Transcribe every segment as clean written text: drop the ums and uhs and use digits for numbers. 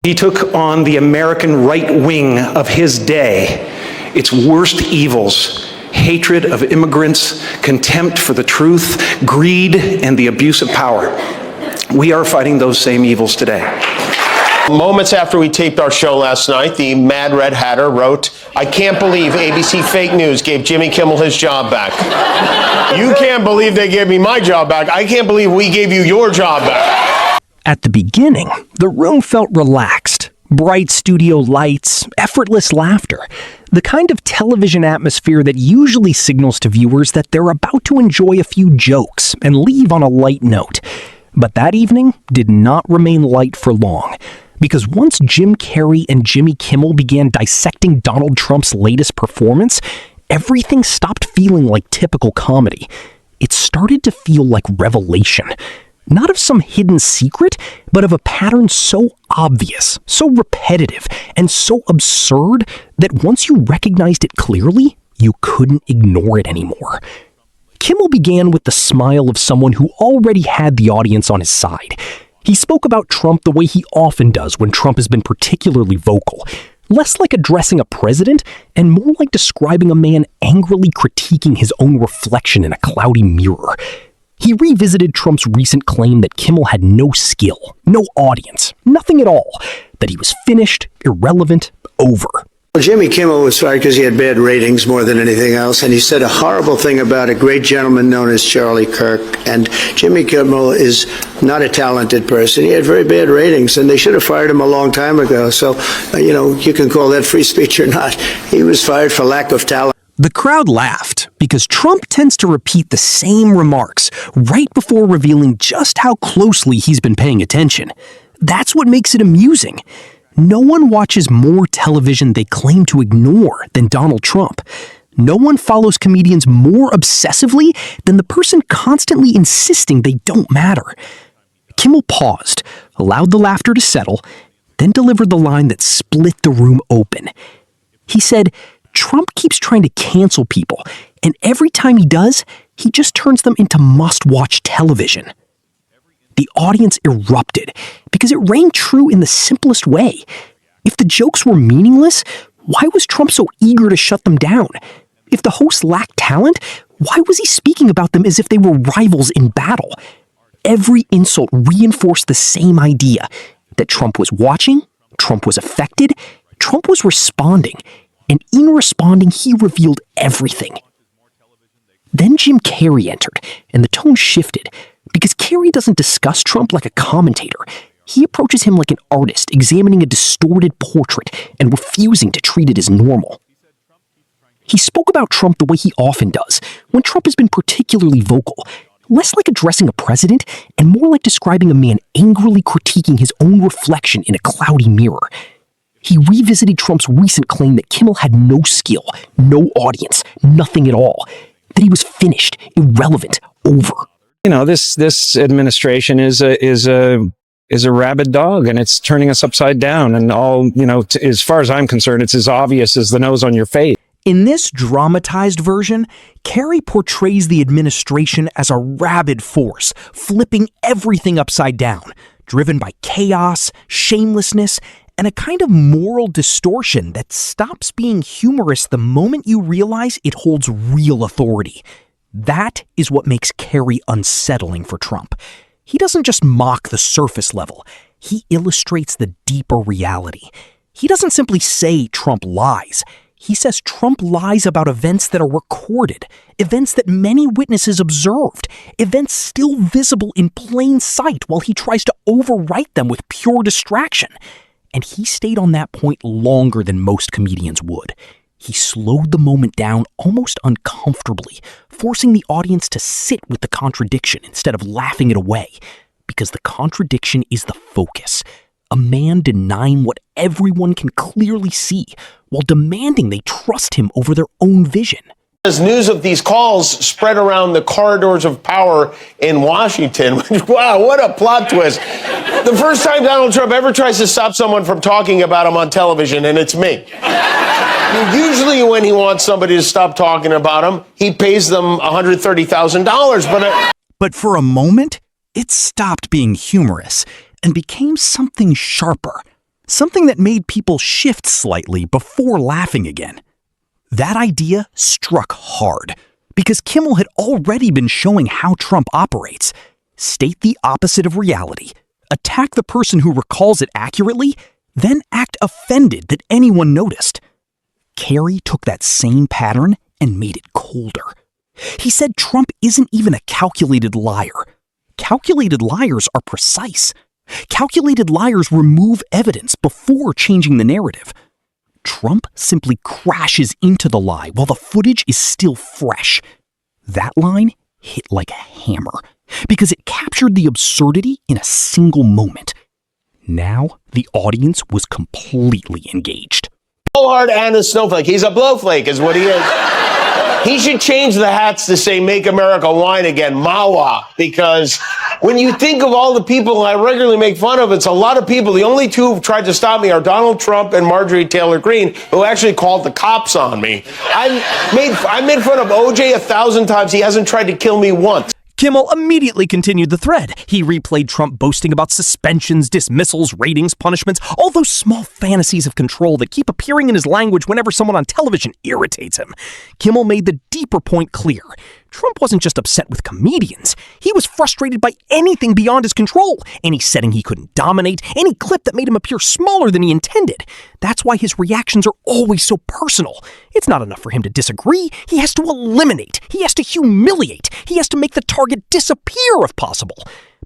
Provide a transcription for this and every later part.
He took on the American right wing of his day, its worst evils: hatred of immigrants, contempt for the truth, greed, and the abuse of power. We are fighting those same evils today. Moments after we taped our show last night, the Mad Red Hatter wrote, "I can't believe ABC Fake News gave Jimmy Kimmel his job back." You can't believe they gave me my job back. I can't believe we gave you your job back. At the beginning, the room felt relaxed. Bright studio lights, effortless laughter. The kind of television atmosphere that usually signals to viewers that they're about to enjoy a few jokes and leave on a light note. But that evening did not remain light for long. Because once Jim Carrey and Jimmy Kimmel began dissecting Donald Trump's latest performance, everything stopped feeling like typical comedy. It started to feel like revelation. Not of some hidden secret, but of a pattern so obvious, so repetitive, and so absurd that once you recognized it clearly, you couldn't ignore it anymore. Kimmel began with the smile of someone who already had the audience on his side. He spoke about Trump the way he often does when Trump has been particularly vocal, less like addressing a president and more like describing a man angrily critiquing his own reflection in a cloudy mirror. He revisited Trump's recent claim that Kimmel had no skill, no audience, nothing at all, that he was finished, irrelevant, over. Well, Jimmy Kimmel was fired because he had bad ratings more than anything else, and he said a horrible thing about a great gentleman known as Charlie Kirk. And Jimmy Kimmel is not a talented person. He had very bad ratings, and they should have fired him a long time ago. So, you can call that free speech or not. He was fired for lack of talent. The crowd laughed because Trump tends to repeat the same remarks right before revealing just how closely he's been paying attention. That's what makes it amusing. No one watches more television they claim to ignore than Donald Trump. No one follows comedians more obsessively than the person constantly insisting they don't matter. Kimmel paused, allowed the laughter to settle, then delivered the line that split the room open. He said, "Trump keeps trying to cancel people, and every time he does, he just turns them into must-watch television." The audience erupted because it rang true in the simplest way. If the jokes were meaningless, why was Trump so eager to shut them down? If the host lacked talent, why was he speaking about them as if they were rivals in battle? Every insult reinforced the same idea, that Trump was watching, Trump was affected, Trump was responding, and in responding, he revealed everything. Then Jim Carrey entered, and the tone shifted, because Carrey doesn't discuss Trump like a commentator. He approaches him like an artist examining a distorted portrait and refusing to treat it as normal. He spoke about Trump the way he often does, when Trump has been particularly vocal, less like addressing a president and more like describing a man angrily critiquing his own reflection in a cloudy mirror. He revisited Trump's recent claim that Kimmel had no skill, no audience, nothing at all, that he was finished, irrelevant, over. This administration is a rabid dog, and it's turning us upside down. And as far as I'm concerned, it's as obvious as the nose on your face. In this dramatized version, Carrey portrays the administration as a rabid force, flipping everything upside down, driven by chaos, shamelessness, and a kind of moral distortion that stops being humorous the moment you realize it holds real authority. That is what makes Carrey unsettling for Trump. He doesn't just mock the surface level. He illustrates the deeper reality. He doesn't simply say Trump lies. He says Trump lies about events that are recorded, events that many witnesses observed, events still visible in plain sight while he tries to overwrite them with pure distraction. And he stayed on that point longer than most comedians would. He slowed the moment down almost uncomfortably, forcing the audience to sit with the contradiction instead of laughing it away, because the contradiction is the focus. A man denying what everyone can clearly see, while demanding they trust him over their own vision. As news of these calls spread around the corridors of power in Washington, wow, what a plot twist. The first time Donald Trump ever tries to stop someone from talking about him on television, and it's me. Usually when he wants somebody to stop talking about him, he pays them $130,000. But for a moment, it stopped being humorous and became something sharper. something that made people shift slightly before laughing again. That idea struck hard, because Kimmel had already been showing how Trump operates. State the opposite of reality, attack the person who recalls it accurately, then act offended that anyone noticed. Carrey took that same pattern and made it colder. He said Trump isn't even a calculated liar. Calculated liars are precise. Calculated liars remove evidence before changing the narrative. Trump simply crashes into the lie while the footage is still fresh. That line hit like a hammer because it captured the absurdity in a single moment. Now the audience was completely engaged. Blowhard and a snowflake. He's a blowflake is what he is. He should change the hats to say "Make America Wine Again," Mawa, because when you think of all the people I regularly make fun of, it's a lot of people. The only two who've tried to stop me are Donald Trump and Marjorie Taylor Greene, who actually called the cops on me. I made fun of OJ 1,000 times. He hasn't tried to kill me once. Kimmel immediately continued the thread. He replayed Trump boasting about suspensions, dismissals, ratings, punishments, all those small fantasies of control that keep appearing in his language whenever someone on television irritates him. Kimmel made the deeper point clear. Trump wasn't just upset with comedians. He was frustrated by anything beyond his control. Any setting he couldn't dominate, any clip that made him appear smaller than he intended. That's why his reactions are always so personal. It's not enough for him to disagree. He has to eliminate. He has to humiliate. He has to make the target disappear if possible.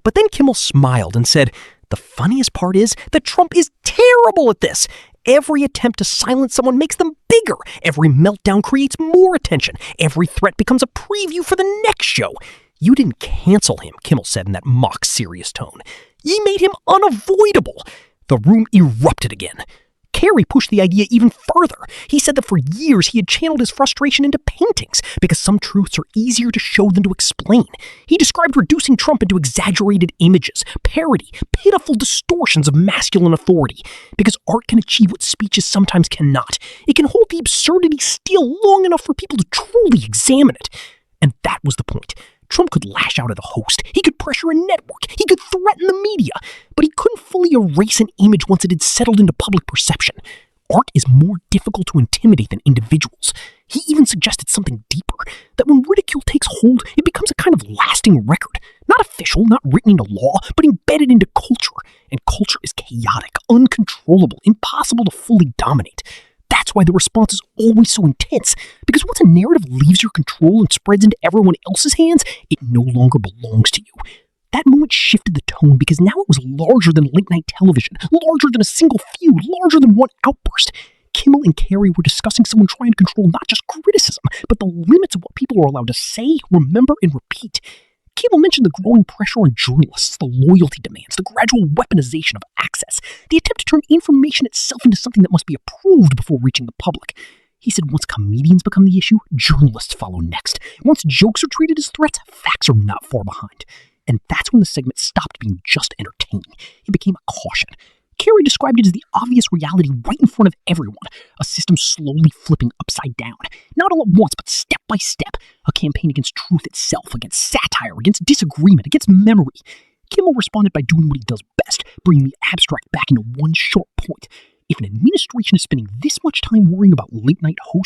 But then Kimmel smiled and said, "The funniest part is that Trump is terrible at this. Every attempt to silence someone makes them bigger. Every meltdown creates more attention. Every threat becomes a preview for the next show. You didn't cancel him," Kimmel said in that mock serious tone. "Ye made him unavoidable." The room erupted again. Carrey pushed the idea even further. He said that for years he had channeled his frustration into paintings because some truths are easier to show than to explain. He described reducing Trump into exaggerated images, parody, pitiful distortions of masculine authority. Because art can achieve what speeches sometimes cannot. It can hold the absurdity still long enough for people to truly examine it. And that was the point. Trump could lash out at a host, he could pressure a network, he could threaten the media, but he couldn't fully erase an image once it had settled into public perception. Art is more difficult to intimidate than individuals. He even suggested something deeper, that when ridicule takes hold, it becomes a kind of lasting record. Not official, not written into law, but embedded into culture. And culture is chaotic, uncontrollable, impossible to fully dominate. That's why the response is always so intense, because once a narrative leaves your control and spreads into everyone else's hands, it no longer belongs to you. That moment shifted the tone because now it was larger than late-night television, larger than a single feud, larger than one outburst. Kimmel and Carrey were discussing someone trying to control not just criticism, but the limits of what people are allowed to say, remember, and repeat. Kimmel mentioned the growing pressure on journalists, the loyalty demands, the gradual weaponization of access, the attempt to turn information itself into something that must be approved before reaching the public. He said once comedians become the issue, journalists follow next. Once jokes are treated as threats, facts are not far behind. And that's when the segment stopped being just entertaining. It became a caution. Carrey described it as the obvious reality right in front of everyone, a system slowly flipping upside down. Not all at once, but step by step, a campaign against truth itself, against satire, against disagreement, against memory. Kimmel responded by doing what he does best, bringing the abstract back into one short point. If an administration is spending this much time worrying about late-night hosts